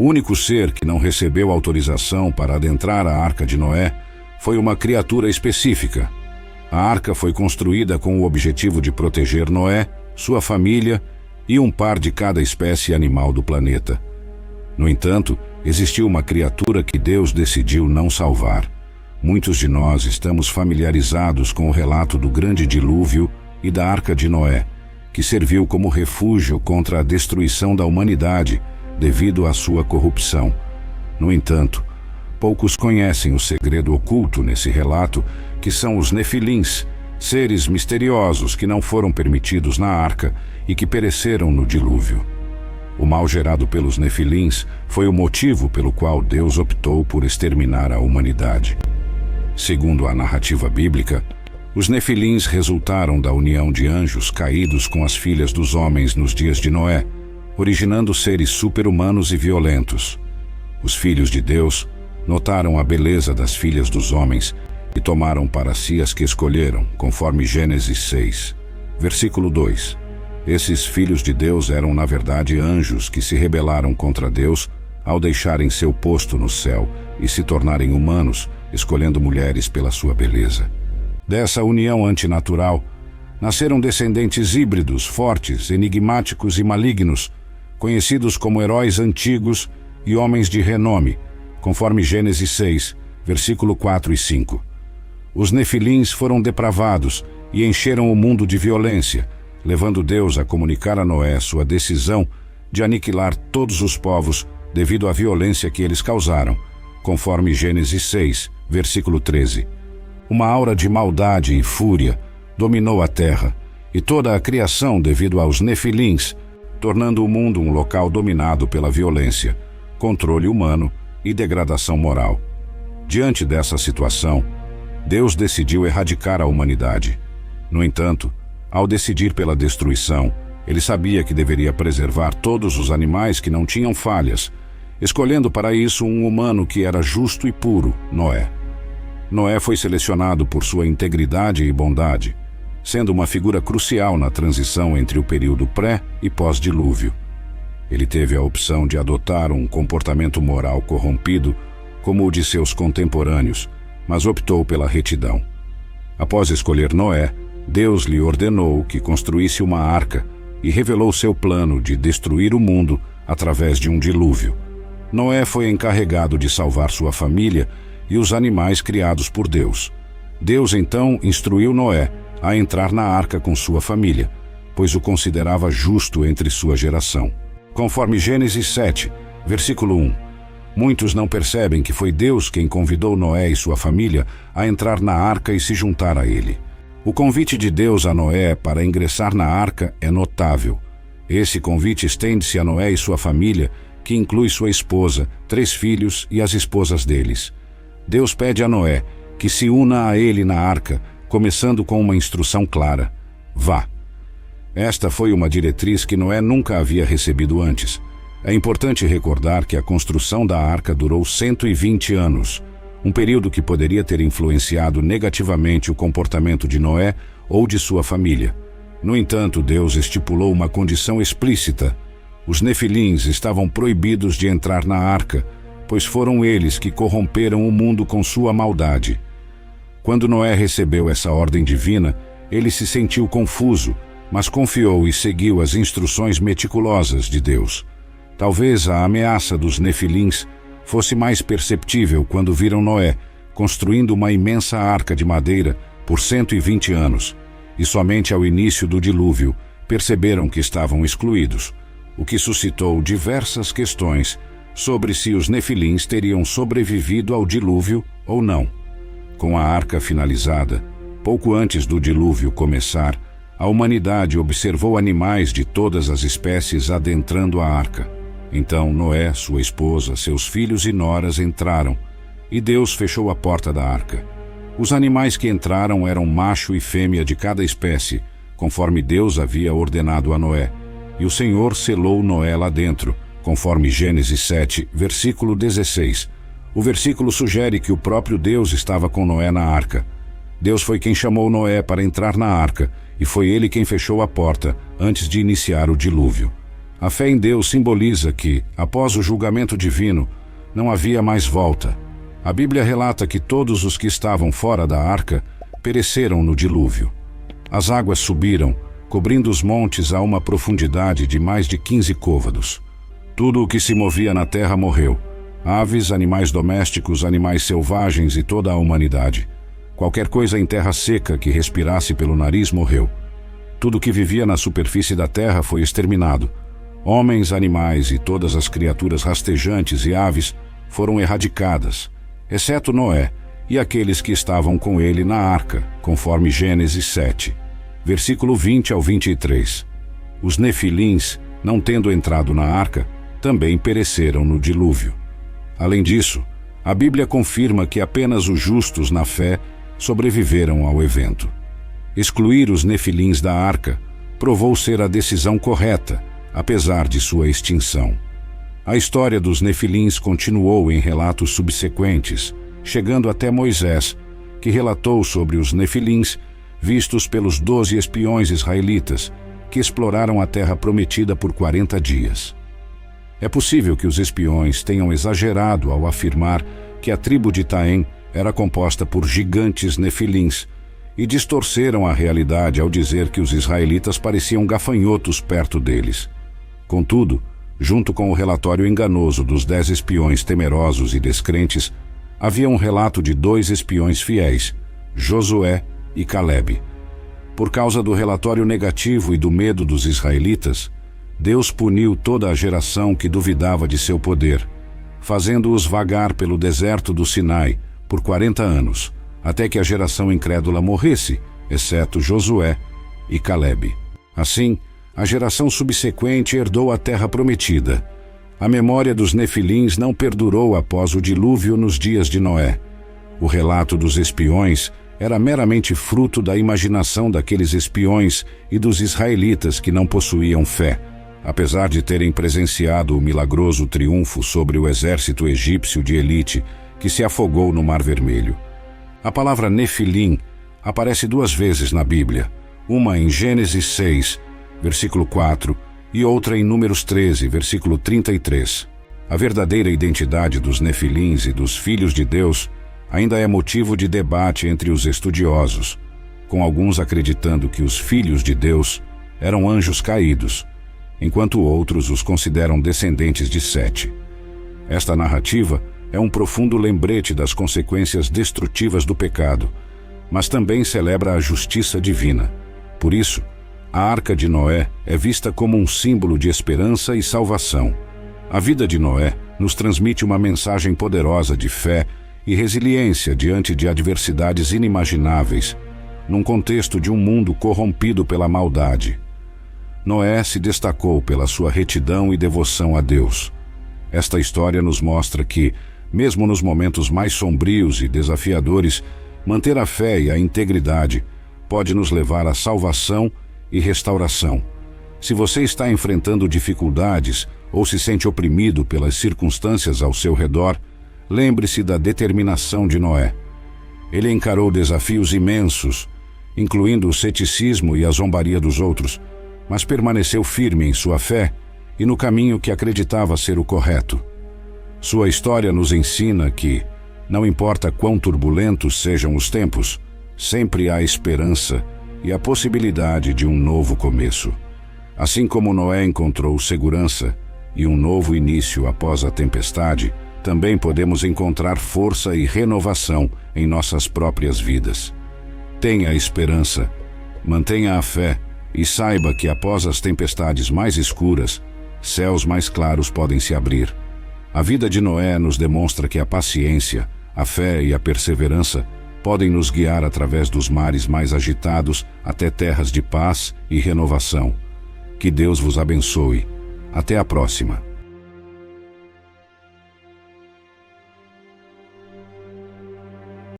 O único ser que não recebeu autorização para adentrar a arca de Noé foi uma criatura específica. A arca foi construída com o objetivo de proteger Noé, sua família e um par de cada espécie animal do planeta. No entanto, existiu uma criatura que Deus decidiu não salvar. Muitos de nós estamos familiarizados com o relato do grande dilúvio e da arca de Noé, que serviu como refúgio contra a destruição da humanidade devido à sua corrupção. No entanto, poucos conhecem o segredo oculto nesse relato, que são os Nefilins, seres misteriosos que não foram permitidos na arca e que pereceram no dilúvio. O mal gerado pelos Nefilins foi o motivo pelo qual Deus optou por exterminar a humanidade. Segundo a narrativa bíblica, os Nefilins resultaram da união de anjos caídos com as filhas dos homens nos dias de Noé, originando seres super-humanos e violentos. Os filhos de Deus notaram a beleza das filhas dos homens e tomaram para si as que escolheram, conforme Gênesis 6, versículo 2. Esses filhos de Deus eram, na verdade, anjos que se rebelaram contra Deus ao deixarem seu posto no céu e se tornarem humanos, escolhendo mulheres pela sua beleza. Dessa união antinatural, nasceram descendentes híbridos, fortes, enigmáticos e malignos, conhecidos como heróis antigos e homens de renome, conforme Gênesis 6, versículo 4 e 5. Os Nefilins foram depravados e encheram o mundo de violência, levando Deus a comunicar a Noé sua decisão de aniquilar todos os povos devido à violência que eles causaram, conforme Gênesis 6, versículo 13. Uma aura de maldade e fúria dominou a terra e toda a criação devido aos Nefilins, tornando o mundo um local dominado pela violência, controle humano e degradação moral. Diante dessa situação, Deus decidiu erradicar a humanidade. No entanto, ao decidir pela destruição, ele sabia que deveria preservar todos os animais que não tinham falhas, escolhendo para isso um humano que era justo e puro, Noé. Noé foi selecionado por sua integridade e bondade, sendo uma figura crucial na transição entre o período pré- e pós-dilúvio. Ele teve a opção de adotar um comportamento moral corrompido, como o de seus contemporâneos, mas optou pela retidão. Após escolher Noé, Deus lhe ordenou que construísse uma arca e revelou seu plano de destruir o mundo através de um dilúvio. Noé foi encarregado de salvar sua família e os animais criados por Deus. Deus então instruiu Noé a entrar na arca com sua família, pois o considerava justo entre sua geração. Conforme Gênesis 7, versículo 1, muitos não percebem que foi Deus quem convidou Noé e sua família a entrar na arca e se juntar a ele. O convite de Deus a Noé para ingressar na arca é notável. Esse convite estende-se a Noé e sua família, que inclui sua esposa, 3 filhos e as esposas deles. Deus pede a Noé que se una a ele na arca, começando com uma instrução clara: vá. Esta foi uma diretriz que Noé nunca havia recebido antes. É importante recordar que a construção da arca durou 120 anos, um período que poderia ter influenciado negativamente o comportamento de Noé ou de sua família. No entanto, Deus estipulou uma condição explícita: os Nefilins estavam proibidos de entrar na arca, pois foram eles que corromperam o mundo com sua maldade. Quando Noé recebeu essa ordem divina, ele se sentiu confuso, mas confiou e seguiu as instruções meticulosas de Deus. Talvez a ameaça dos Nefilins fosse mais perceptível quando viram Noé construindo uma imensa arca de madeira por 120 anos, e somente ao início do dilúvio perceberam que estavam excluídos, o que suscitou diversas questões sobre se os Nefilins teriam sobrevivido ao dilúvio ou não. Com a arca finalizada, pouco antes do dilúvio começar, a humanidade observou animais de todas as espécies adentrando a arca. Então Noé, sua esposa, seus filhos e noras entraram, e Deus fechou a porta da arca. Os animais que entraram eram macho e fêmea de cada espécie, conforme Deus havia ordenado a Noé, e o Senhor selou Noé lá dentro, conforme Gênesis 7, versículo 16. O versículo sugere que o próprio Deus estava com Noé na arca. Deus foi quem chamou Noé para entrar na arca, e foi ele quem fechou a porta antes de iniciar o dilúvio. A fé em Deus simboliza que, após o julgamento divino, não havia mais volta. A Bíblia relata que todos os que estavam fora da arca pereceram no dilúvio. As águas subiram, cobrindo os montes a uma profundidade de mais de 15 côvados. Tudo o que se movia na terra morreu. Aves, animais domésticos, animais selvagens e toda a humanidade. Qualquer coisa em terra seca que respirasse pelo nariz morreu. Tudo que vivia na superfície da terra foi exterminado. Homens, animais e todas as criaturas rastejantes e aves foram erradicadas, exceto Noé e aqueles que estavam com ele na arca, conforme Gênesis 7, versículo 20 ao 23. Os nefilins, não tendo entrado na arca, também pereceram no dilúvio. Além disso, a Bíblia confirma que apenas os justos na fé sobreviveram ao evento. Excluir os nefilins da arca provou ser a decisão correta, apesar de sua extinção. A história dos nefilins continuou em relatos subsequentes, chegando até Moisés, que relatou sobre os nefilins vistos pelos 12 espiões israelitas, que exploraram a terra prometida por 40 dias. É possível que os espiões tenham exagerado ao afirmar que a tribo de Taém era composta por gigantes nefilins, e distorceram a realidade ao dizer que os israelitas pareciam gafanhotos perto deles. Contudo, junto com o relatório enganoso dos 10 espiões temerosos e descrentes, havia um relato de 2 espiões fiéis, Josué e Calebe. Por causa do relatório negativo e do medo dos israelitas, Deus puniu toda a geração que duvidava de seu poder, fazendo-os vagar pelo deserto do Sinai por 40 anos, até que a geração incrédula morresse, exceto Josué e Calebe. Assim, a geração subsequente herdou a terra prometida. A memória dos nefilins não perdurou após o dilúvio nos dias de Noé. O relato dos espiões era meramente fruto da imaginação daqueles espiões e dos israelitas que não possuíam fé, apesar de terem presenciado o milagroso triunfo sobre o exército egípcio de elite que se afogou no Mar Vermelho. A palavra nefilim aparece 2 vezes na Bíblia, uma em Gênesis 6, versículo 4, e outra em Números 13, versículo 33. A verdadeira identidade dos nefilins e dos filhos de Deus ainda é motivo de debate entre os estudiosos, com alguns acreditando que os filhos de Deus eram anjos caídos, enquanto outros os consideram descendentes de Sete. Esta narrativa é um profundo lembrete das consequências destrutivas do pecado, mas também celebra a justiça divina. Por isso, a Arca de Noé é vista como um símbolo de esperança e salvação. A vida de Noé nos transmite uma mensagem poderosa de fé e resiliência diante de adversidades inimagináveis, num contexto de um mundo corrompido pela maldade. Noé se destacou pela sua retidão e devoção a Deus. Esta história nos mostra que, mesmo nos momentos mais sombrios e desafiadores, manter a fé e a integridade pode nos levar à salvação e restauração. Se você está enfrentando dificuldades ou se sente oprimido pelas circunstâncias ao seu redor, lembre-se da determinação de Noé. Ele encarou desafios imensos, incluindo o ceticismo e a zombaria dos outros, mas permaneceu firme em sua fé e no caminho que acreditava ser o correto. Sua história nos ensina que, não importa quão turbulentos sejam os tempos, sempre há esperança e a possibilidade de um novo começo. Assim como Noé encontrou segurança e um novo início após a tempestade, também podemos encontrar força e renovação em nossas próprias vidas. Tenha esperança, mantenha a fé e saiba que após as tempestades mais escuras, céus mais claros podem se abrir. A vida de Noé nos demonstra que a paciência, a fé e a perseverança podem nos guiar através dos mares mais agitados até terras de paz e renovação. Que Deus vos abençoe. Até a próxima.